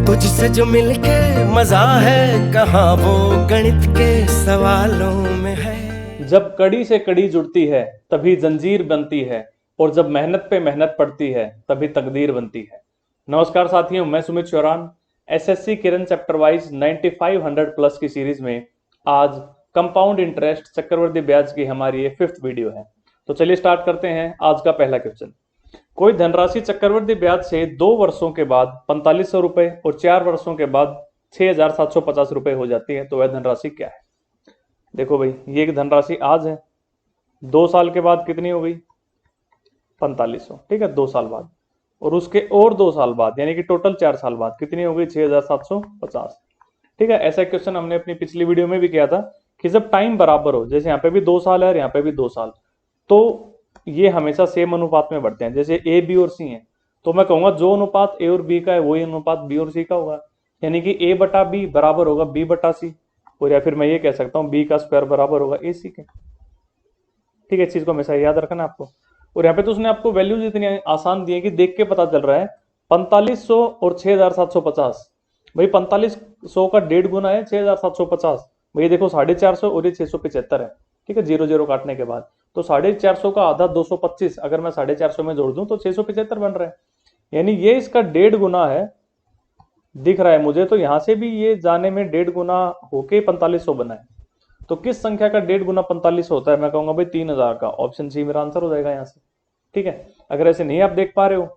तुझसे जो मिलके मजा है कहाँ वो गणित के सवालों में है। जब कड़ी से कड़ी जुड़ती है तभी जंजीर बनती है, और जब मेहनत पे मेहनत पड़ती है तभी तकदीर बनती है। नमस्कार साथियों, मैं सुमित चौरान एसएससी किरण चैप्टर वाइज 9500 प्लस की सीरीज में आज कंपाउंड इंटरेस्ट चक्रवृद्धि ब्याज की हमारी ये 5th वीडियो है। तो चलिए स्टार्ट करते हैं आज का पहला क्वेश्चन। कोई धनराशि चक्रवृद्धि ब्याज से 2 वर्षों के बाद 4500 रुपए और 4 वर्षों के बाद 6750 रुपए हो जाती है, तो वह धनराशि क्या है। देखो भाई, ये एक धनराशि आज है, 2 साल के बाद कितनी हो गई 4500, ठीक है, 2 साल बाद, और उसके और 2 साल बाद यानी कि टोटल 4 साल बाद कितनी हो गई 6750, ठीक है। ऐसा क्वेश्चन हमने अपनी पिछली वीडियो में भी किया था कि जब टाइम बराबर हो, जैसे यहाँ पे भी 2 साल है और यहाँ पे भी 2 साल, तो ये हमेशा सेम अनुपात में बढ़ते हैं। जैसे ए बी और सी है, तो मैं कहूंगा जो अनुपात ए और बी का है वही अनुपात बी और सी का होगा, यानी कि ए बटा बी बराबर होगा बी बटा सी, और या फिर मैं ये कह सकता हूँ बी का स्क्वायर बराबर होगा ए सी के, ठीक है। इस चीज को हमेशा याद रखना आपको। और यहाँ पे तो उसने आपको वैल्यूज इतनी आसान दी है कि देख के पता चल रहा है 4500 और 6750, भाई 4500 का 1.5 गुना है 6750, भाई देखो 450 और ये 675 है, ठीक है, 0 0 काटने के बाद, तो 450 का आधा 225, अगर मैं 450 में जोड़ दूं तो 675 बन रहा है, यानी ये इसका 1.5 गुना है, दिख रहा है मुझे। तो यहां से भी ये जाने में 1.5 गुना होके 4500 बना है। तो किस संख्या का 1.5 गुना 4500 होता है, मैं कहूंगा भाई 3000 का। ऑप्शन सी मेरा आंसर हो जाएगा यहाँ से, ठीक है। अगर ऐसे नहीं आप देख पा रहे हो,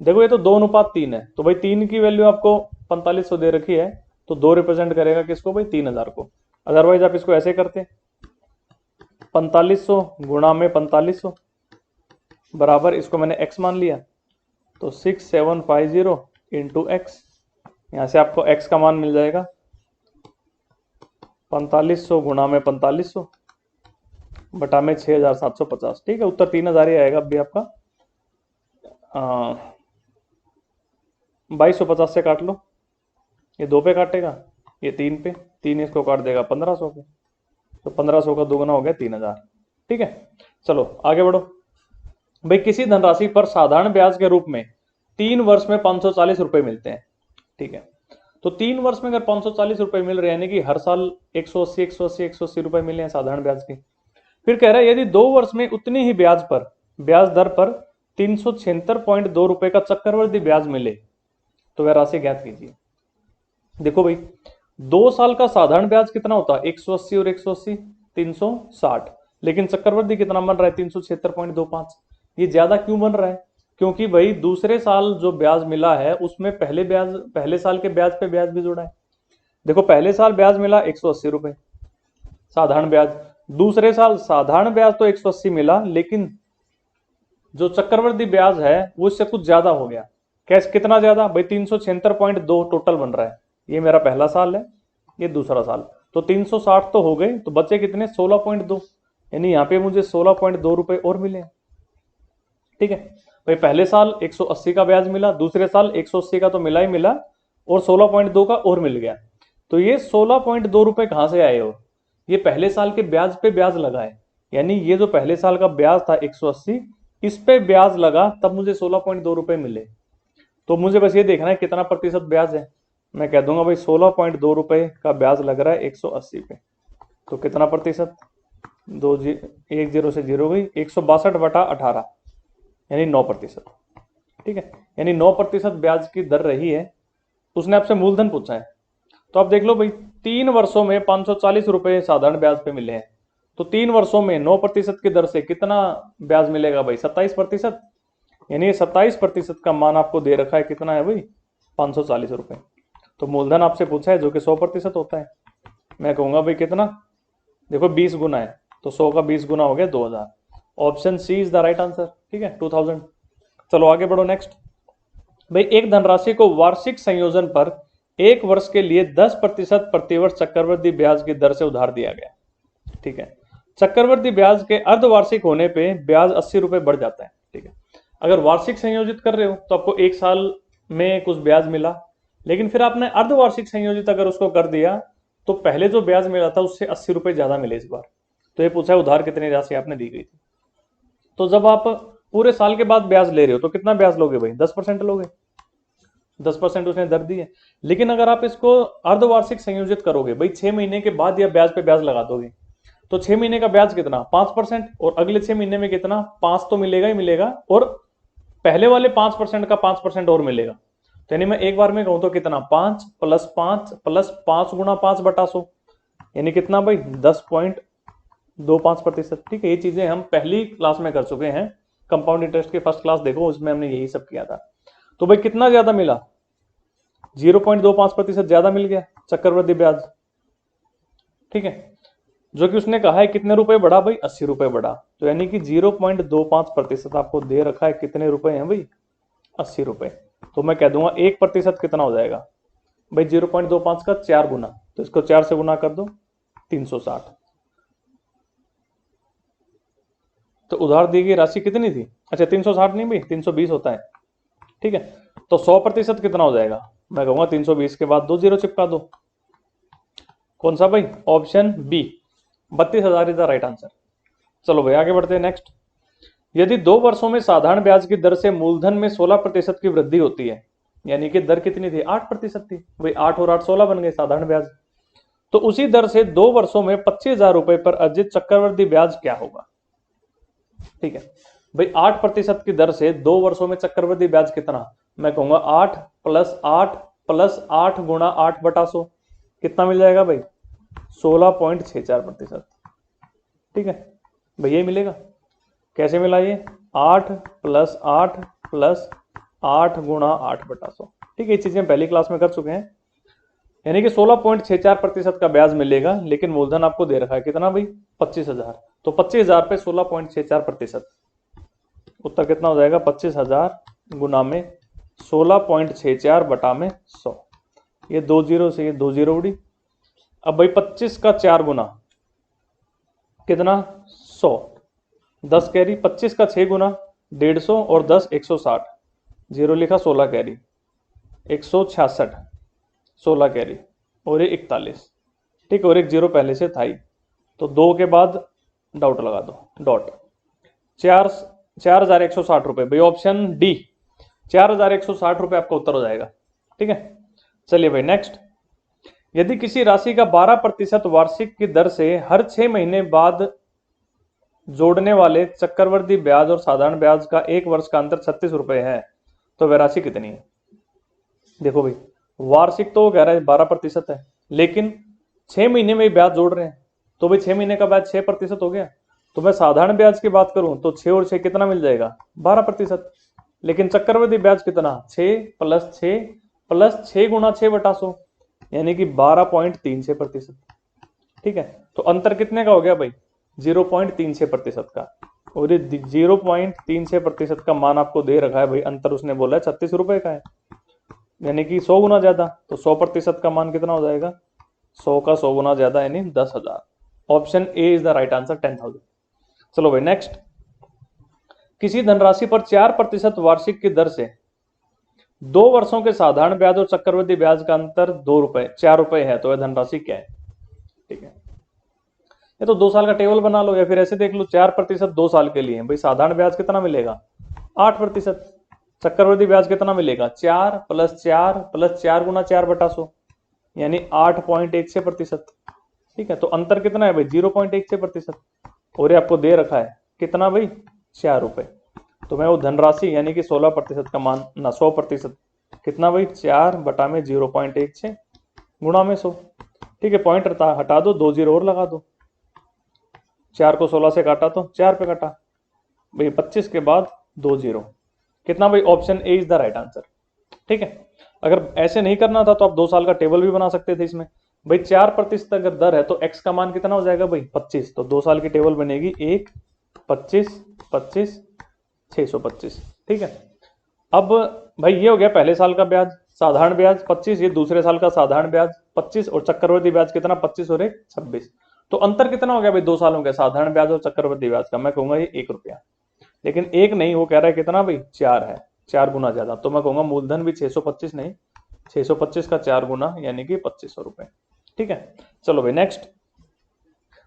देखो ये तो 2:3 है, तो भाई 3 की वैल्यू आपको 4500 दे रखी है, तो 2 रिप्रेजेंट करेगा किसको भाई 3000 को। अदरवाइज आप इसको ऐसे करते 4500 गुणा में 4500 बराबर, इसको मैंने x मान लिया, तो 6750 इंटू एक्स, यहां से आपको x का मान मिल जाएगा 4500 गुणा में 4500 बटा में 6750, ठीक है। उत्तर 3000 ही आएगा अभी आपका। 2250 से काट लो, ये 2 पे काटेगा, ये 3 पे, 3 इसको काट देगा 1500 पे, तो 1500 का 2 गुना हो गया 3000, ठीक है। चलो आगे बढ़ो भाई। किसी धनराशि पर साधारण ब्याज के रूप में 3 वर्ष में 540 रुपए मिलते हैं, ठीक है। तो 3 वर्ष में अगर 540 रुपए मिल रहे हैं, यानी कि हर साल 180 180 180 रुपए मिले हैं साधारण ब्याज के। फिर कह रहा है यदि 2 वर्ष में उतनी ही ब्याज दर पर 376.2 रुपए का चक्रवृद्धि ब्याज मिले, तो वह राशि ज्ञात कीजिए। देखो भाई, 2 साल का साधारण ब्याज कितना होता है 180 और 180 360, लेकिन चक्रवृद्धि कितना बन रहा है 376.25। ये ज्यादा क्यों बन रहा है, क्योंकि भाई दूसरे साल जो ब्याज मिला है उसमें पहले साल के ब्याज पे ब्याज भी जोड़ा है। देखो पहले साल ब्याज मिला 180 रुपए साधारण ब्याज, दूसरे साल साधारण ब्याज तो 180 मिला, लेकिन जो चक्रवृद्धि ब्याज है वो इससे कुछ ज्यादा हो गया। कैसे, कितना ज्यादा भाई 376.2 टोटल बन रहा है। ये मेरा पहला साल है, ये दूसरा साल, तो 360 तो हो गए, तो बचे कितने 16.2, यानी यहाँ पे मुझे 16.2 रुपए और मिले, ठीक है। भाई पहले साल 180 का ब्याज मिला, दूसरे साल 180 का तो मिला ही मिला, और 16.2 का और मिल गया। तो ये 16.2 रुपए कहां से आए हो, ये पहले साल के ब्याज पे ब्याज लगा है, यानी ये जो पहले साल का ब्याज था 180, इस पे ब्याज लगा तब मुझे 16.2 रुपए मिले। तो मुझे बस ये देखना है कितना प्रतिशत ब्याज है, मैं कह दूंगा भाई 16.2 रुपए का ब्याज लग रहा है 180 पे, तो कितना प्रतिशत, 1 0 से 0 गई, 162/18, यानी 9%, ठीक है। यानी 9% ब्याज की दर रही है। उसने आपसे मूलधन पूछा है, तो आप देख लो भाई 3 वर्षों में 540 रुपए साधारण ब्याज पे मिले हैं, तो 3 वर्षों में 9% की दर से कितना ब्याज मिलेगा भाई 27%, यानी 27% का मान आपको दे रखा है, कितना है भाई 540 रुपए। तो मूलधन आपसे पूछा है जो कि 100% होता है, मैं कहूंगा भाई कितना, देखो 20 गुना है, तो 100 का 20 गुना हो गया 2000। Option C is the right answer, ठीक है, 2000। चलो आगे बढ़ो नेक्स्ट भाई। एक धनराशि को वार्षिक संयोजन पर 1 वर्ष के लिए 10% प्रतिवर्ष चक्रवृद्धि ब्याज की दर से उधार दिया गया, ठीक है। चक्रवृद्धि ब्याज के अर्धवार्षिक होने पे ब्याज 80 रुपए बढ़ जाता है, ठीक है। अगर वार्षिक संयोजित कर रहे हो तो आपको 1 साल में कुछ ब्याज मिला, लेकिन फिर आपने अर्धवार्षिक संयोजित अगर उसको कर दिया तो पहले जो ब्याज मिला था उससे 80 रुपए ज्यादा मिले इस बार। तो ये पूछा है उधार कितनी राशि आपने दी गई थी। तो जब आप पूरे साल के बाद ब्याज ले रहे हो तो कितना ब्याज लोगे भाई 10% लोगे, 10% उसने दर दी है। लेकिन अगर आप इसको अर्धवार्षिक संयोजित करोगे भाई, 6 महीने के बाद या ब्याज पे ब्याज लगा दोगे, तो 6 महीने का ब्याज कितना 5%, और अगले 6 महीने में कितना 5 तो मिलेगा ही मिलेगा, और पहले वाले 5% का 5% और मिलेगा। तो यानी मैं एक बार में कहूं तो कितना 5 + 5 + 5 गुणा 5/100, यानी कितना भाई 10.25%। ठीक है, ये चीजें हम पहली क्लास में कर चुके हैं, कंपाउंड इंटरेस्ट की फर्स्ट क्लास देखो, उसमें हमने यही सब किया था। तो भाई कितना ज्यादा मिला 0.25% ज्यादा मिल गया चक्रवृद्धि ब्याज। ठीक है, जो कि उसने कहा है कितने रुपए बढ़ा भाई 80 रुपए बढ़ा, तो यानी कि 0.25% आपको दे रखा है, कितने रुपए हैं भाई 80 रुपए। तो मैं कह दूंगा 1% कितना हो जाएगा भाई 0.25 का 4 गुना, तो इसको 4 से गुना कर दो 360। तो उधार दी गई राशि कितनी थी, अच्छा 360 नहीं भाई 320 होता है। ठीक है, तो 100% कितना हो जाएगा, मैं कहूंगा 320 के बाद 2 जीरो चिपका दो। कौन सा भाई, option B 32,000 is the right answer. चलो भाई आगे बढ़ते हैं नेक्स्ट। यदि 2 वर्षों में साधारण ब्याज की दर से मूलधन में 16% की वृद्धि होती है, यानी कि दर कितनी थी 8% थी भाई, 8 और 8 16 बन गए साधारण ब्याज, तो उसी दर से 2 वर्षों में 25,000 रुपए पर अर्जित चक्रवृद्धि ब्याज क्या होगा। ठीक है भाई, 8% की दर से 2 वर्षों में चक्रवृद्धि ब्याज कितना, मैं कहूंगा 8 + 8 + 8 गुणा 8/100, कितना मिल जाएगा भाई 16.64%। ठीक है भाई, ये मिलेगा, कैसे मिला ये 8 + 8 + 8 गुणा 8/100। ठीक है, ये चीजें पहली क्लास में कर चुके हैं, यानी कि 16.64% का ब्याज मिलेगा, लेकिन मूलधन आपको दे रखा है कितना भाई 25,000, तो 25,000 पे 16.64%, उत्तर कितना हो जाएगा 25,000 गुना में 16.64/100। ये 2 जीरो से ये 2 जीरो उड़ी। अब भाई 25 का 4 गुना कितना 100, 10 कैरी, 25 का 6 गुना 150 और 10 160, जीरो लिखा 16 कैरी 166, 16 कैरी और ये 41। ठीक, और एक जीरो पहले से था ही, तो 2 के बाद डॉट लगा दो, डॉट 4,160 रुपए भाई, ऑप्शन डी 4,160 रुपए आपका उत्तर हो जाएगा। ठीक है, चलिए भाई नेक्स्ट। यदि किसी राशि का 12% वार्षिक की दर से हर 6 महीने बाद जोड़ने वाले चक्रवृद्धि ब्याज और साधारण ब्याज का 1 वर्ष का अंतर 36 रुपए है, तो वह राशि कितनी है। देखो भाई, वार्षिक तो वो कह रहा है 12% है, लेकिन 6 महीने में ब्याज जोड़ रहे हैं, तो भाई 6 महीने का ब्याज 6% हो गया। तो मैं साधारण ब्याज की बात करूं तो 6 और 6 कितना मिल जाएगा 12%, लेकिन चक्रवृद्धि ब्याज कितना 6 + 6 + 6 गुणा 6/100, यानी कि 12.36%। ठीक है, तो अंतर कितने का हो गया भाई 0.36% का, और ये 0.36% का मान आपको दे रखा है भाई, अंतर उसने बोला है 36 रुपए का है, यानी कि 100 गुना ज्यादा, तो 100% का मान कितना हो जाएगा 100 का 100 गुना ज्यादा, यानी 10,000। Option A is the right answer 10,000। चलो भाई नेक्स्ट। किसी धनराशि पर 4% वार्षिक की दर से 2 वर्षों के साधारण ब्याज और चक्रवृद्धि ब्याज का अंतर 2 रुपए 4 रुपए है, तो यह धनराशि क्या है। ठीक है, ये तो 2 साल का टेबल बना लो, या फिर ऐसे देख लो 4% 2 साल के लिए भाई, साधारण ब्याज कितना मिलेगा 8%, चक्रवृद्धि ब्याज कितना मिलेगा 4 + 4 + 4 गुना 4/100, यानी 8.16%। ठीक है, तो अंतर कितना है भाई 0.16%, और ये आपको दे रखा है कितना भाई 4 रुपए, तो मैं वो धनराशि यानी कि 16% का मान ना 100% कितना भाई 4/0.16 गुणा में 100। ठीक है, पॉइंट हटा दो, 2 जीरो और लगा दो, 4 को 16 से काटा तो 4 पे काटा भाई, 25 के बाद 2 जीरो, कितना भाई option A is the right answer. ठीक है, अगर ऐसे नहीं करना था तो आप 2 साल का टेबल भी बना सकते थे इसमें भाई, 4% अगर दर है तो x का मान कितना हो जाएगा भाई 25, तो 2 साल की टेबल बनेगी 1 25 25 625। ठीक है, अब भाई ये हो गया पहले साल का ब्याज साधारण ब्याज 25, ये दूसरे साल का साधारण ब्याज 25, और चक्रवृद्धि ब्याज कितना 25 और 1 26, तो अंतर कितना हो गया भाई 2 सालों के साधारण ब्याज और चक्रवृद्धि ब्याज का, मैं कहूंगा ये 1 रुपया, लेकिन 1 नहीं, वो कह रहा है कितना भाई 4 है, 4 गुना ज्यादा, तो मैं कहूंगा मूलधन भी 625 नहीं 625 का 4 गुना, यानी कि 2500 रुपए। ठीक है, चलो भाई नेक्स्ट।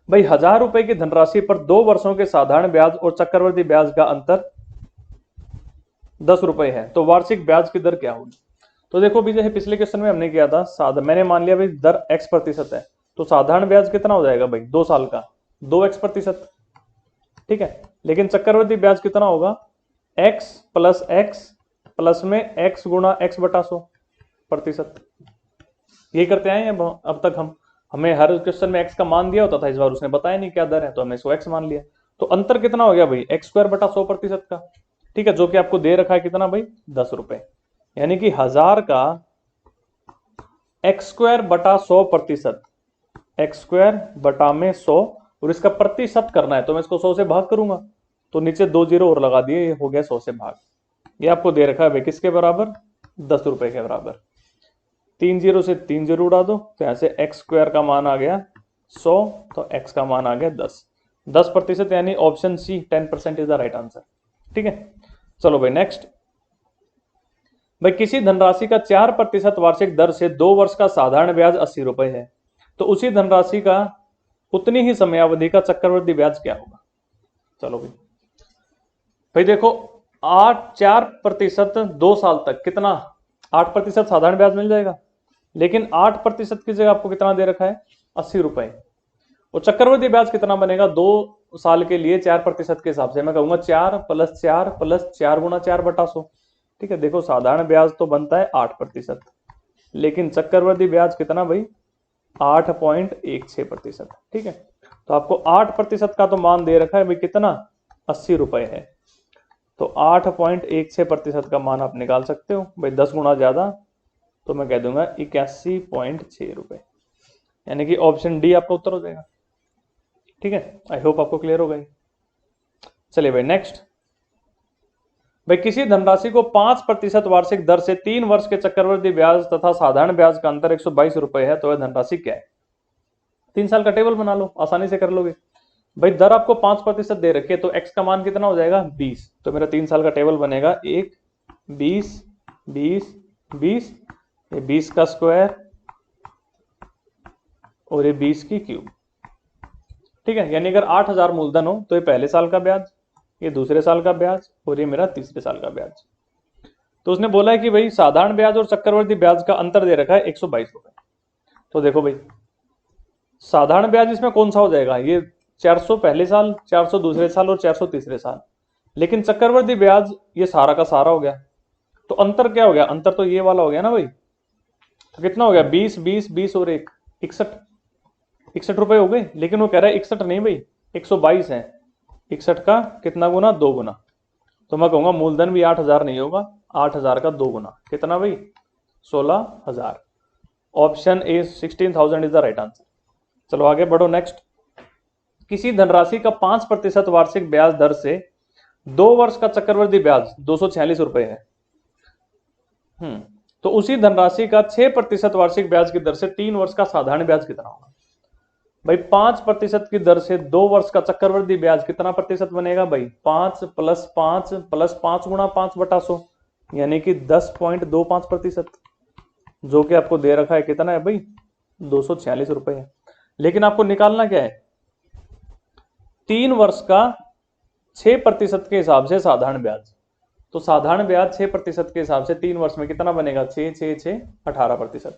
भाई 1,000 रुपए की धनराशि पर 2 वर्षों के साधारण ब्याज और चक्रवृद्धि ब्याज का अंतर 10 रुपए है, तो वार्षिक ब्याज की दर क्या होगी। तो देखो भी जैसे पिछले क्वेश्चन में हमने किया था, मैंने मान लिया भाई दर x% है, तो साधारण ब्याज कितना हो जाएगा भाई 2 साल का 2x%, ठीक है। लेकिन चक्रवृद्धि ब्याज कितना होगा x प्लस x प्लस में x गुणा x बटा 100%। ये करते आए हैं अब तक हम, हमें हर क्वेश्चन में x का मान दिया होता था, इस बार उसने बताया नहीं क्या दर है तो हमने इसको x मान लिया। तो अंतर कितना हो गया भाई x² बटा 100% का, ठीक है, जो कि आपको दे रखा है कितना भाई 10 रुपए, यानी कि 1000 का x² बटा 100%, x² बटा में 100, और इसका प्रतिशत करना है तो मैं इसको 100 से भाग करूंगा, तो नीचे 2 जीरो और लगा दिए, ये हो गया 100 से भाग। ये आपको दे रखा है भाई किसके बराबर 10 रुपए के बराबर। 3 जीरो से 3 जीरो उड़ा दो, तो यहां से x² का मान आ गया 100, तो x का मान आ गया 10%, यानी option C 10% is the right answer, ठीक है। चलो भाई नेक्स्ट, भाई किसी धनराशि का 4% वार्षिक दर से 2 वर्ष का साधारण ब्याज 80 रुपए है, तो उसी धनराशि का उतनी ही समयावधि का चक्रवृद्धि ब्याज क्या होगा। चलो भाई देखो 4% 2 साल तक कितना 8% साधारण ब्याज मिल जाएगा, लेकिन 8% की जगह आपको कितना दे रखा है 80 रुपए, और चक्रवृद्धि ब्याज कितना बनेगा 2 साल के लिए 4% के हिसाब से, मैं कहूंगा 4 प्लस 4 प्लस 4 गुणा 4 बटा 100, ठीक है। देखो साधारण ब्याज तो बनता है 8%, लेकिन चक्रवृद्धि ब्याज कितना भाई 8.16%, ठीक है। तो आपको 8% का तो मान दे रखा है भाई कितना 80 रुपए है, तो 8.16% का मान आप निकाल सकते हो भाई, 10 गुना ज्यादा, तो मैं कह दूंगा 81.6 रुपए, यानी कि ऑप्शन डी आपका उत्तर हो जाएगा, ठीक है। आई होप आपको क्लियर हो गई। चलिए भाई नेक्स्ट, भाई किसी धनराशि को 5% वार्षिक दर से 3 वर्ष के चक्रवृद्धि ब्याज तथा साधारण ब्याज का अंतर 122 रुपए है, तो वह धनराशि क्या है। 3 साल का टेबल बना लो, आसानी से कर लोगे भाई। दर आपको 5% दे रखी है, तो x का मान कितना हो जाएगा 20, तो मेरा 3 साल का टेबल बनेगा 1 20 20 20, ये 20 का स्क्वायर और ये 20 की क्यूब, ठीक है। यानी अगर 8000 मूलधन हो तो ये पहले साल का ब्याज, ये दूसरे साल का ब्याज, और ये मेरा तीसरे साल का ब्याज। तो उसने बोला है कि भाई साधारण ब्याज और चक्रवृद्धि ब्याज का अंतर दे रखा है 122 रुपए। तो देखो भाई साधारण ब्याज इसमें कौन सा हो जाएगा, ये 400 पहले साल, 400 दूसरे साल और 400 तीसरे साल, लेकिन चक्रवृद्धि ब्याज ये सारा का सारा हो गया। तो अंतर क्या हो गया, अंतर तो ये वाला हो गया ना भाई, तो कितना हो गया 20 20 20 और 1 61 रुपए हो गए। लेकिन वो कह रहा है 61 नहीं भाई 122 है, 61 का कितना गुना 2 गुना, तो मैं कहूंगा मूलधन भी 8000 नहीं होगा, 8000 का 2 गुना कितना भाई 16000, option A 16000 is the right answer. चलो आगे बढ़ो नेक्स्ट, किसी धनराशि का 5% वार्षिक ब्याज दर से 2 वर्ष का चक्रवृद्धि ब्याज 246 रुपए है, तो उसी धनराशि का 6% वार्षिक ब्याज की दर से 3 वर्ष का साधारण ब्याज कितना होगा। भाई 5% की दर से 2 वर्ष का चक्रवृद्धि ब्याज कितना प्रतिशत बनेगा भाई 5 प्लस 5 प्लस 5 गुणा 5 बटा 100, यानी कि 10.25%, जो कि आपको दे रखा है कितना है भाई 246 रुपए है। लेकिन आपको निकालना क्या है 3 वर्ष का 6% के हिसाब से साधारण ब्याज, तो साधारण ब्याज 6% के हिसाब से 3 वर्ष में कितना बनेगा 6 6 6 18%,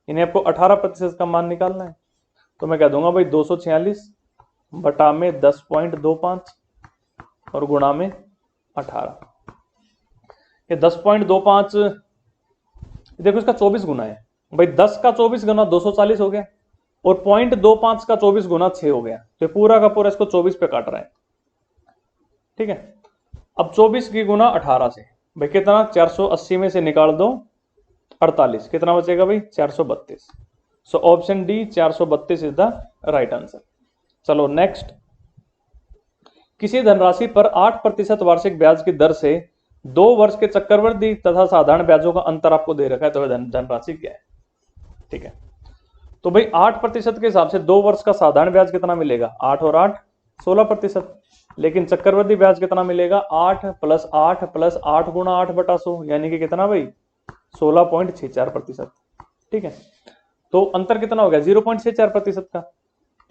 यानी आपको 18% का मान निकालना है। तो मैं कह दूंगा भाई 246 बटा में 10.25 और गुणा में 18, ये 10.25 देखो इसका 24 गुना है भाई, 10 का 24 गुना 240 हो गया, और 0.25 का 24 गुना 6 हो गया, तो पूरा का पूरा इसको 24 पे काट रहा है, ठीक है। अब 24 की गुना 18 से भाई कितना 480 में से निकाल दो 48, कितना बचेगा भाई 432, so option D 432 is the right answer. चलो नेक्स्ट, किसी धनराशि पर 8% वार्षिक ब्याज की दर से 2 वर्ष के चक्रवृद्धि तथा साधारण ब्याजों का अंतर आपको दे रखा है, तो धनराशि क्या है, ठीक है। तो भाई 8% के हिसाब से 2 वर्ष का साधारण ब्याज कितना मिलेगा 8 और 8 16%, लेकिन चक्रवृद्धि ब्याज कितना मिलेगा 8 प्लस 8 प्लस 8 गुणा 8 बटा 100, यानी कि कितना भाई 16.64%, ठीक है। तो अंतर कितना हो गया 0.64% का,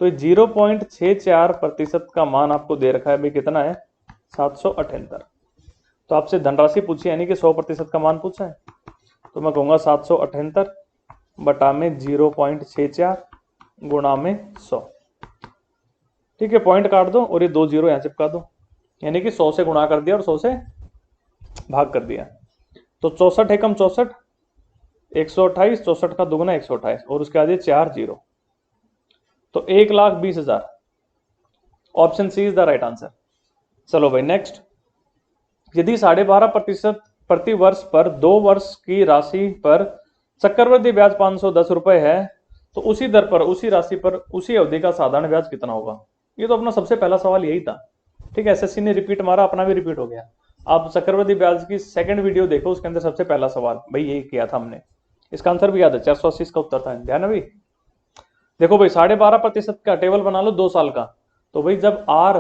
तो 0.64% का मान आपको दे रखा है भाई कितना है 778। तो आपसे धनराशि पूछी यानी कि 100% का मान पूछा है, तो मैं कहूँगा 778 बटा में 0.64 गुणा में 100। ठीक है, पॉइंट काट दो और ये 2 जीरो यहाँ चिपका दो, यानी कि 100 से गुणा कर दिया और 100 से भाग कर दिया। तो 64 एकम 64, 128, 64 का दुगुना 128 और उसके आगे 4 जीरो, तो 1,20,000। Option C is the right answer. चलो भाई नेक्स्ट। यदि 12.5% प्रति वर्ष पर 2 वर्ष की राशि पर चक्रवृद्धि ब्याज 510 रुपए है, तो उसी दर पर उसी राशि पर उसी अवधि का साधारण ब्याज कितना होगा? ये तो अपना सबसे पहला सवाल यही था। ठीक है, एसएससी ने रिपीट मारा, अपना भी रिपीट हो गया। आप चक्रवृद्धि ब्याज की सेकंड वीडियो देखो, उसके अंदर सबसे पहला सवाल भाई यही किया था हमने। इसका आंसर भी याद है, 480 इसका उत्तर था। ध्यान है भाई। देखो भाई 12.5% का टेबल बना लो 2 साल का, तो भाई जब आर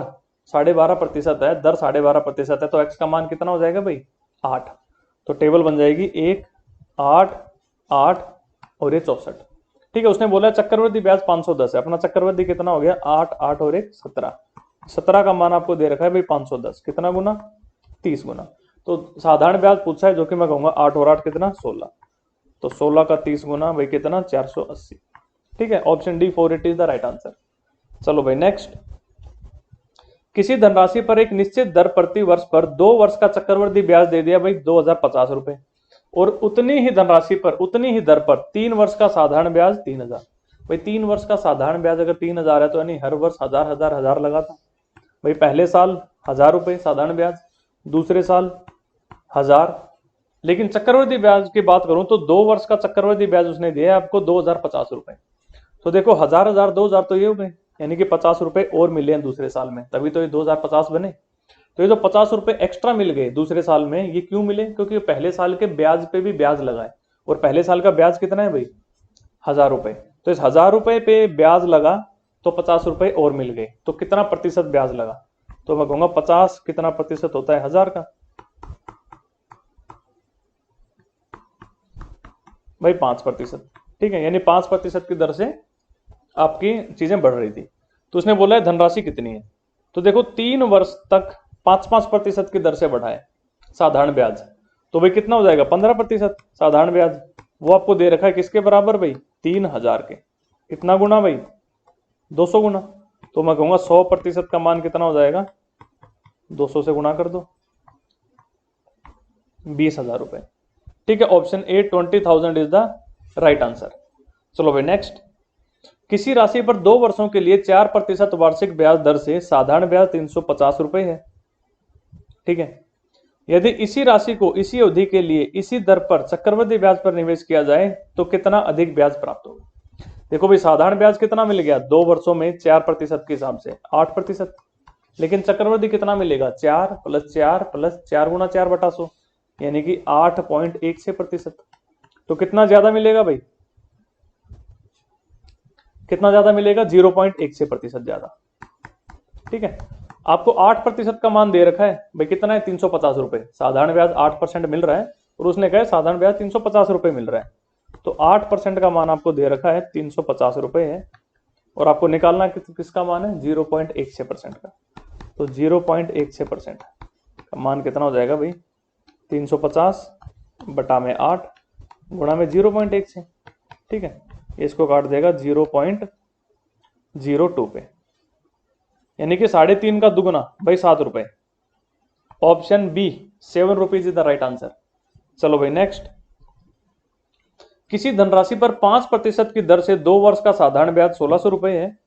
12.5% है, दर 12.5% है, तो एक्स का मान कितना हो जाएगा भाई? 8। तो टेबल बन जाएगी 1, 8, 8 और ये 64। ठीक है, उसने बोला चक्रवृद्धि ब्याज 510 है, अपना चक्रवृद्धि कितना हो गया? 8, 8 और 1 17। 17 का मान आपको दे रखा है भाई 510, कितना गुना? 30 गुना। तो साधारण ब्याज पूछा है, जो कि मैं कहूंगा 8 और 8 कितना? 16। तो 16 का 30 गुना भाई कितना? 480। ठीक है, option D 480 is the right answer. चलो भाई नेक्स्ट। किसी धनराशि पर एक निश्चित दर प्रति वर्ष पर 2 वर्ष का चक्रवृद्धि ब्याज दे दिया भाई 2050 रुपए, और उतनी ही धनराशि पर उतनी ही दर पर 3 वर्ष का साधारण ब्याज 3000। भाई 3 वर्ष का साधारण ब्याज अगर 3000 है, तो यानी हर वर्ष 1000 1000 1000 लगा था भाई। पहले साल 1000 रुपए साधारण ब्याज, दूसरे साल 1000। लेकिन चक्रवृद्धि ब्याज की बात करूं तो 2 वर्ष का चक्रवृद्धि ब्याज उसने दिया है आपको 2050 रुपए। तो देखो 1000 1000 2000 तो ये हो गए, यानी कि 50 रुपए और मिले हैं दूसरे साल में, तभी तो ये 2050 बने। तो ये जो 50 रुपए एक्स्ट्रा मिल गए दूसरे साल में, ये क्यों मिले? क्योंकि पहले साल के ब्याज पे भी ब्याज लगा है, और पहले साल का ब्याज कितना है भाई? 1000 रुपए। तो इस 1000 रुपए पे ब्याज लगा तो 50 रुपए और मिल गए, तो कितना प्रतिशत ब्याज लगा? तो मैं कहूंगा 50 कितना प्रतिशत होता है 1000 का? भाई 5%। ठीक है, यानी 5% की दर से आपकी चीजें बढ़ रही थी। तो उसने बोला है धनराशि कितनी है, तो देखो 3 वर्ष तक 5-5% की दर से बढ़ाए साधारण ब्याज, तो भाई कितना हो जाएगा? 15% साधारण ब्याज। वो आपको दे रखा है किसके बराबर भाई? 3000 के। कितना गुना भाई? 200 गुना। तो मैं कहूंगा 100% का मान कितना हो जाएगा? 200 से गुना कर दो, 20,000 रुपए। ठीक है, option A 20,000 is the right answer. चलो भाई नेक्स्ट। किसी राशि पर 2 वर्षों के लिए 4% वार्षिक ब्याज दर से साधारण ब्याज 350 रुपए है। ठीक है, यदि इसी राशि को इसी अवधि के लिए इसी दर पर चक्रवृद्धि ब्याज पर निवेश किया जाए तो कितना अधिक ब्याज प्राप्त होगा? देखो भाई साधारण ब्याज कितना मिल गया 2 वर्षों में? 4% के हिसाब से 8%। लेकिन चक्रवृद्धि कितना मिलेगा? 4 + 4 + 4 गुना 4 बटा 100, यानी कि 8.16%। तो कितना ज्यादा मिलेगा भाई? कितना ज्यादा मिलेगा? 0.16% ज्यादा। ठीक है, आपको 8% का मान दे रखा है भाई, कितना है? 350 रुपए। साधारण ब्याज 8% मिल रहा है, और उसने कहा साधारण ब्याज 350 रुपए मिल रहा है, तो 8% का मान आपको दे रखा है 350 रुपए है, और आपको निकालना किसका मान है? 0.16% का। तो 0.16% का मान कितना हो जाएगा भाई? 350 बटा में 8 गुणा में 0.16। ठीक है, इसको काट देगा 0.02 पे, यानी कि 3.5 का दुगुना भाई 7 रुपए। Option B 7 rupees is the right answer. चलो भाई नेक्स्ट। किसी धनराशि पर 5% की दर से 2 वर्ष का साधारण ब्याज 1600 रुपए है,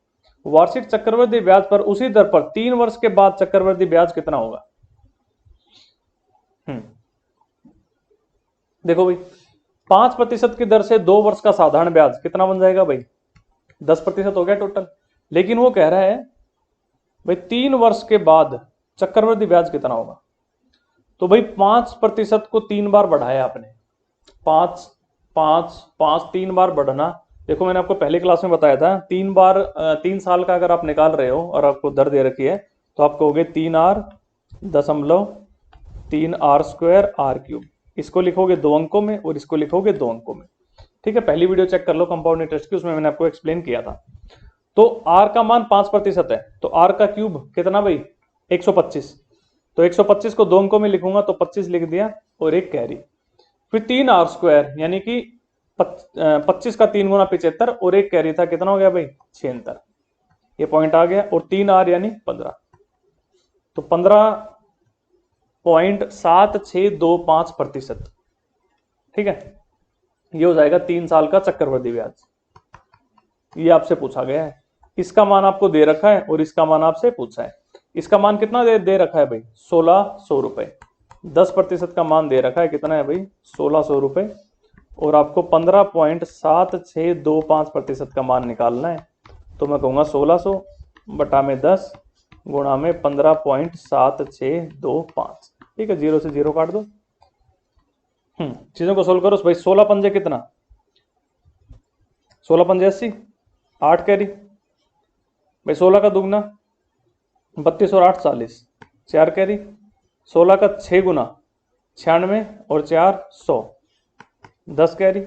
वार्षिक चक्रवृद्धि ब्याज पर उसी दर पर 3 वर्ष के बाद चक्रवृद्धि ब्याज कितना होगा? देखो भाई 5% की दर से 2 वर्ष का साधारण ब्याज कितना बन जाएगा भाई? 10% हो गया टोटल। लेकिन वो कह रहा है भाई 3 वर्ष के बाद चक्रवृद्धि ब्याज कितना होगा? तो भाई 5% को 3 बार बढ़ाया आपने, 5 5 5 3 बार बढ़ना। देखो मैंने आपको पहले क्लास में बताया था 3 बार 3 साल का अगर आप निकाल रहे हो और आपको दर दे रखी है, तो आप कहोगे 3r दशमलव 3r² r³। इसको लिखोगे 2 अंकों में और इसको लिखोगे 2 अंकों में। ठीक है, पहली वीडियो चेक कर लो कंपाउंड इंटरेस्ट की, उसमें मैंने आपको एक्सप्लेन किया था। तो r का मान 5% है, तो r का क्यूब कितना भाई? 125। तो 125 को 2 अंकों में लिखूंगा तो 25 लिख दिया और एक कैरी, फिर 3r² यानी कि 25 का 3 गुना 75 और एक कैरी था, कितना हो गया भाई 76। ये पॉइंट आ गया। और 3r यानी 15, तो 15.7625%। ठीक है, ये हो जाएगा 3 साल का चक्रवृद्धि ब्याज। ये आपसे पूछा गया है, इसका मान आपको दे रखा है और इसका मान आपसे पूछा है। इसका मान कितना दे रखा है भाई 1600 रुपए। 10% का मान दे रखा है, कितना है भाई 1600 रुपए। और आपको 15.7625% का मान निकालना है। तो मैं कहूँगा 1600 बटा में 10 गुणा में 15.7625। ठीक है, 0 से 0 काट दो। चीजों को सोल्व करो भाई। 16 पंजे कितना, 16 पंजे 80, 8 कैरी भाई। 16 का दुगना 32 और 8 40, 4 कैरी। 16 का 6 गुना 96 और 4 100, 10 कैरी।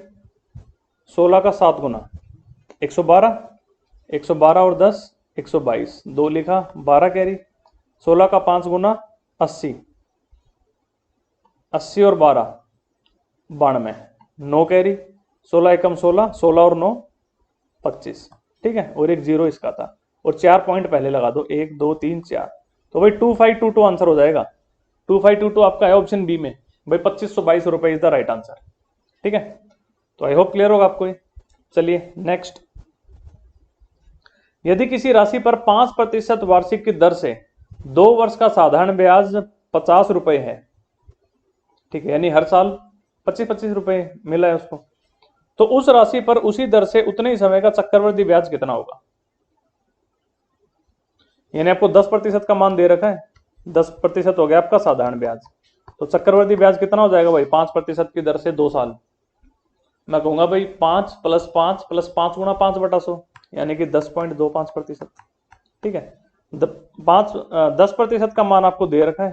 16 का 7 गुना 112, 112 और 10 122, 2 लिखा, 12 कैरी। 16 का 5 गुना 80, 80 और 12 92, 9 कैरी। 16 एकम 16, 16 और 9 25। ठीक है, और एक 0 इसका था। और 4 पॉइंट पहले लगा दो, 1 2 3 4। तो भाई 2522 आंसर हो जाएगा। 2522 आपका है ऑप्शन बी में भाई। 2522 रुपए इज द राइट आंसर। ठीक है, तो आई होप क्लियर होगा आपको ये। चलिए नेक्स्ट। यदि किसी राशि पर 5% वार्षिक की दर से 2 वर्ष का साधारण ब्याज 50 रुपए है, ठीक है, यानी हर साल 25-25 रुपए मिला है उसको, तो उस राशि पर उसी दर से उतने ही समय का चक्रवृद्धि ब्याज कितना होगा। यानी आपको 10% का मान दे रखा है, 10% हो गया आपका साधारण ब्याज, तो चक्रवृद्धि ब्याज कितना हो जाएगा भाई 5% की दर से 2 साल। मैं कहूंगा भाई 5 + 5 + 5 गुणा 5/100 यानी कि 10.25%। ठीक है, 10% का मान आपको दे रखा है,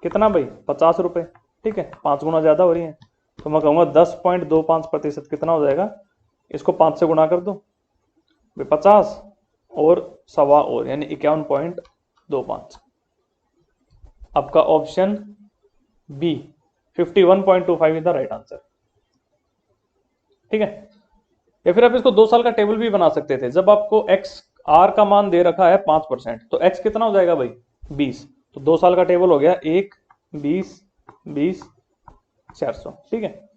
कितना भाई 50 रुपए। ठीक है, 5 गुना ज्यादा हो रही है, तो मैं कहूंगा 10.25% कितना हो जाएगा। इसको 5 से गुणा कर दो भाई, 50 और सवा और यानी 51.25। आपका option B 51.25 is the right answer. ठीक है, या फिर आप इसको 2 साल का टेबल भी बना सकते थे। जब आपको एक्स आर का मान दे रखा है 5%, तो एक्स कितना हो जाएगा भाई 20, तो 2 साल का टेबल हो गया 1 20 20 400। ठीक है,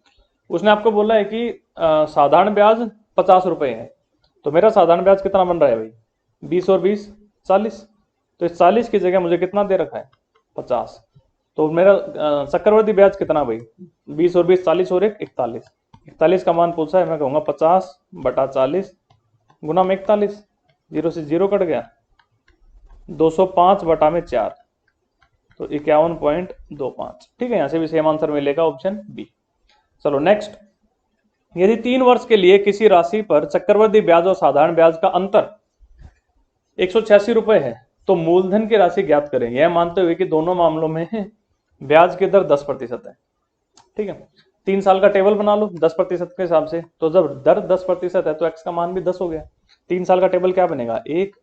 उसने आपको बोला है कि साधारण ब्याज 50 रुपए है, तो मेरा साधारण ब्याज कितना बन रहा है भाई 20 और 20 40, तो इस 40 की जगह मुझे कितना दे रखा है 50, तो मेरा चक्रवृद्धि ब्याज कितना भाई 20 और 20 40 और 1 41। 41 का मान पूछा है, मैं कहूंगा 50 बटा 40 गुना में 41, 0 से 0 कट गया, 205 बटा में 4, तो 51.25। ठीक है, यहां से भी सेम आंसर मिलेगा ऑप्शन बी। चलो नेक्स्ट। यदि 3 वर्ष के लिए किसी राशि पर चक्रवृद्धि ब्याज और साधारण ब्याज का अंतर 186 रुपए है, तो मूलधन की राशि ज्ञात करें, यह मानते हुए कि दोनों मामलों में ब्याज की दर 10% है। ठीक है, 3 साल का टेबल बना लो 10% के हिसाब से, तो जब दर 10% है तो एक्स का मान भी 10 हो गया। 3 साल का टेबल क्या बनेगा 1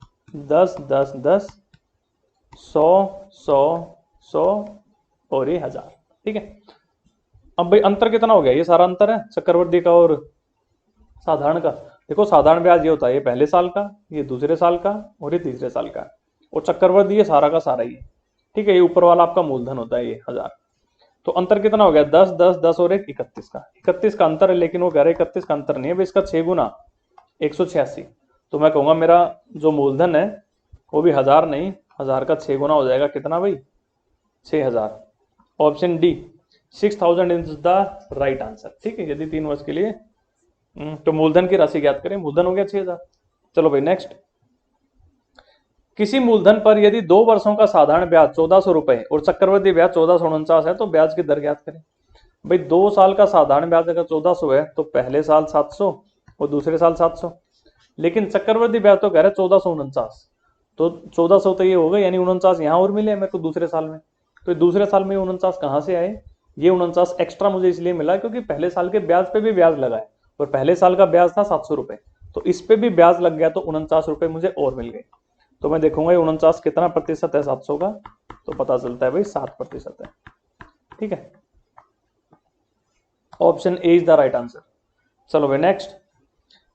10 10 10 100 100 100 और ये 1000। ठीक है, अब भाई अंतर कितना हो गया, ये सारा अंतर है चक्रवृद्धि का और साधारण का। देखो साधारण ब्याज ये होता है ये पहले साल का, ये दूसरे साल का और ये तीसरे साल का, और चक्रवृद्धि ये सारा का सारा ही है। ठीक है, ये ऊपर वाला आपका मूलधन होता है ये 1000। तो अंतर कितना हो गया 10 10 10 और 1 31 का, 31 का अंतर है, लेकिन वो कह रहे 31 का अंतर नहीं है भाई, इसका 6 गुना 186। तो मैं कहूंगा मेरा जो मूलधन है वो भी 1000 नहीं, 1000 का 6 गुना हो जाएगा, कितना भाई 6000। Option D 6000 is the right answer. ठीक है, यदि 3 वर्ष के लिए तो मूलधन की राशि ज्ञात करें, मूलधन हो गया 6000। चलो भाई नेक्स्ट। किसी मूलधन पर यदि 2 वर्षों का साधारण ब्याज 1400 रुपए और चक्रवृद्धि ब्याज 1449 है, तो ब्याज की दर ज्ञात करें। भाई 2 साल का साधारण ब्याज अगर 1400 है तो पहले साल 700 और दूसरे साल 700, लेकिन चक्रवृद्धि ब्याज तो कह रहे 1449, तो 1400 तो ये हो गए, यानी 49 यहाँ और मिले मेरे को दूसरे साल में। तो दूसरे साल में 49 कहाँ से आए, ये 49 एक्स्ट्रा मुझे इसलिए मिला क्योंकि पहले साल के ब्याज पे भी ब्याज लगा है, और पहले साल का ब्याज था 700 रुपए, तो इस पे भी ब्याज लग गया, तो 49 रुपए मुझे और मिल गए। तो मैं देखूंगा ये 49 कितना प्रतिशत है 700 का, तो पता चलता है भाई 7% है। ठीक है, option A is the right answer. चलो भाई नेक्स्ट।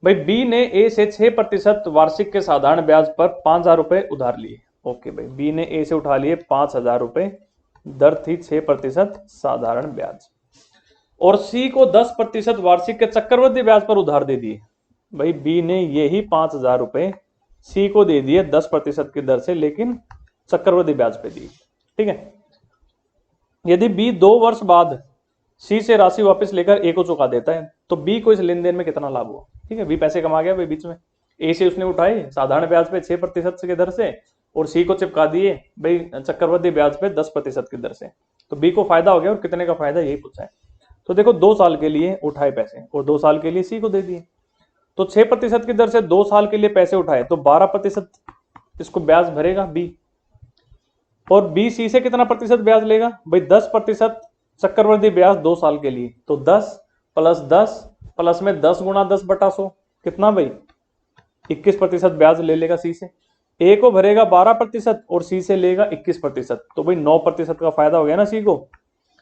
भाई बी ने ए से 6% वार्षिक के साधारण ब्याज पर 5,000 रुपए उधार लिए। ओके भाई, बी ने ए से उठा लिए 5,000 रुपए, दर थी 6% साधारण ब्याज, और सी को 10% वार्षिक के चक्रवृद्धि ब्याज पर उधार दे दिए। भाई बी ने यही 5,000 रुपए सी को दे दिए 10% की दर से, लेकिन चक्रवृद्धि ब्याज पे दिए। ठीक है। यदि बी 2 वर्ष बाद सी से राशि वापस लेकर ए को चुका देता है तो बी को इस लेन देन में कितना लाभ हुआ। ठीक है, बी पैसे कमा गया भाई बीच में, ए से उसने उठाए साधारण ब्याज पे 6% की दर से, और सी को चिपका दिए भाई चक्रवृद्धि ब्याज पे 10% की दर से। तो बी को फायदा हो गया, और कितने का फायदा यही पूछा है। तो देखो 2 साल के लिए उठाए पैसे और 2 साल के लिए सी को दे दिए, तो 6% की दर से 2 साल के लिए पैसे उठाए तो 12% इसको ब्याज भरेगा बी, और बी सी से कितना प्रतिशत ब्याज लेगा भाई 10% चक्रवृद्धि ब्याज 2 साल के लिए, तो 10 + 10 प्लस में 10 × 10/100 कितना भाई 21% ब्याज ले लेगा सी से। ए को भरेगा 12% और सी से लेगा 21%, तो भाई 9% का फायदा हो गया ना सी को।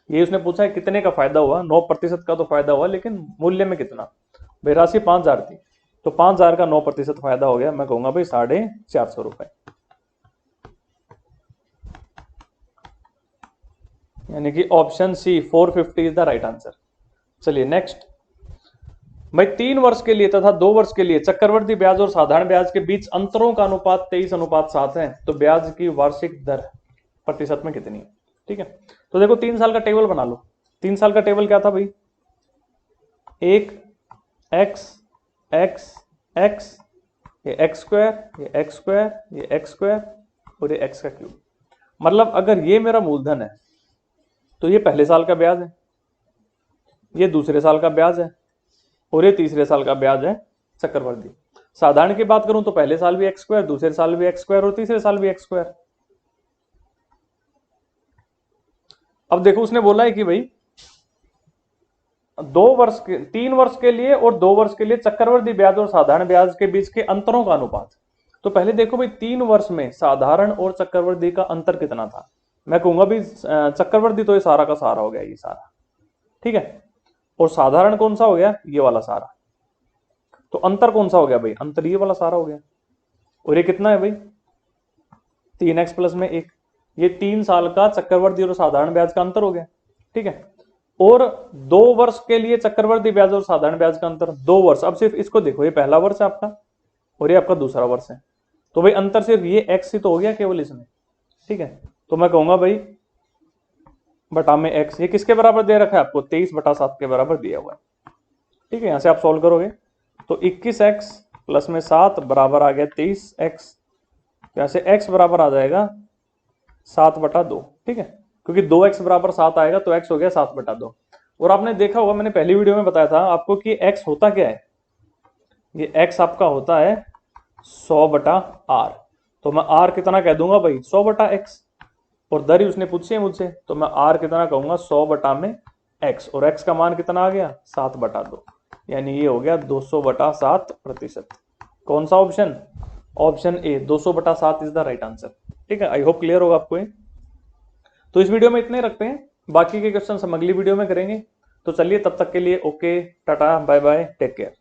ये उसने पूछा है कितने का फायदा हुआ, 9% का तो फायदा हुआ, लेकिन मूल्य में कितना भाई, राशि 5,000 थी तो 5,000 का 9% फायदा हो गया, मैं कहूंगा भाई 450 रुपए, यानी कि option C 450 is the right answer. चलिए नेक्स्ट। भाई 3 वर्ष के लिए तथा 2 वर्ष के लिए चक्रवृद्धि ब्याज और साधारण ब्याज के बीच अंतरों का अनुपात 23:7 है, तो ब्याज की वार्षिक दर प्रतिशत में कितनी है। ठीक है, तो देखो 3 साल का टेबल बना लो। 3 साल का टेबल क्या था भाई, एक x x x, ये x स्क्वायर, ये x स्क्वायर, ये x स्क्वायर, और ये x का क्यूब। मतलब अगर ये मेरा मूलधन है तो ये पहले साल का ब्याज है, ये दूसरे साल का ब्याज है, और ये तीसरे साल का ब्याज है चक्रवृद्धि। साधारण की बात करूं तो पहले साल भी x स्क्वायर, दूसरे साल भी x स्क्वायर, और तीसरे साल भी x स्क्वायर। अब देखो उसने बोला है कि भाई 3 वर्ष के लिए और 2 वर्ष के लिए चक्रवृद्धि ब्याज और साधारण ब्याज के बीच के अंतरों का अनुपात। तो पहले देखो भाई 3 वर्ष में साधारण और चक्रवृद्धि का अंतर कितना था, मैं कहूंगा भाई चक्रवृद्धि तो ये सारा का सारा हो गया, ये सारा। ठीक है, और साधारण कौन सा हो गया, ये वाला सारा। तो अंतर कौन सा हो गया भाई, अंतर ये वाला सारा हो गया। और ये कितना है भाई 3x + 1, ये 3 साल का चक्रवृद्धि और साधारण ब्याज का अंतर हो गया। ठीक है, और 2 वर्ष के लिए चक्रवृद्धि ब्याज और साधारण ब्याज का अंतर 2 वर्ष। अब सिर्फ इसको देखो, ये पहला वर्ष है आपका और ये आपका दूसरा वर्ष है, तो भाई अंतर सिर्फ ये x ही तो हो गया केवल इसमें। ठीक है, तो मैं कहूंगा भाई बटा में x, ये किसके बराबर दे रखा है आपको, 23/7 के बराबर दिया हुआ है। ठीक है, यहां से आप सॉल्व करोगे तो 21x + में 7 बराबर आ गया 23x, यहां से x बराबर आ जाएगा 7/2। ठीक है, क्योंकि 2x बराबर 7 आएगा तो x हो गया 7/2। और आपने देखा होगा, मैंने पहली वीडियो में बताया था आपको कि x होता क्या है, ये x आपका होता है 100/r, तो मैं r कितना कह दूंगा भाई 100/x, और दर ही उसने पूछी है मुझसे, तो मैं r कितना कहूंगा 100/x, और x का मान कितना आ गया 7/2, यानी ये हो गया 200/7%। कौन सा option, option A 200/7 is the right answer. ठीक है, आई होप क्लियर होगा आपको ये। तो इस वीडियो में इतने रखते हैं, बाकी के क्वेश्चन हम अगली वीडियो में करेंगे। तो चलिए तब तक के लिए okay, tata, bye bye, take care.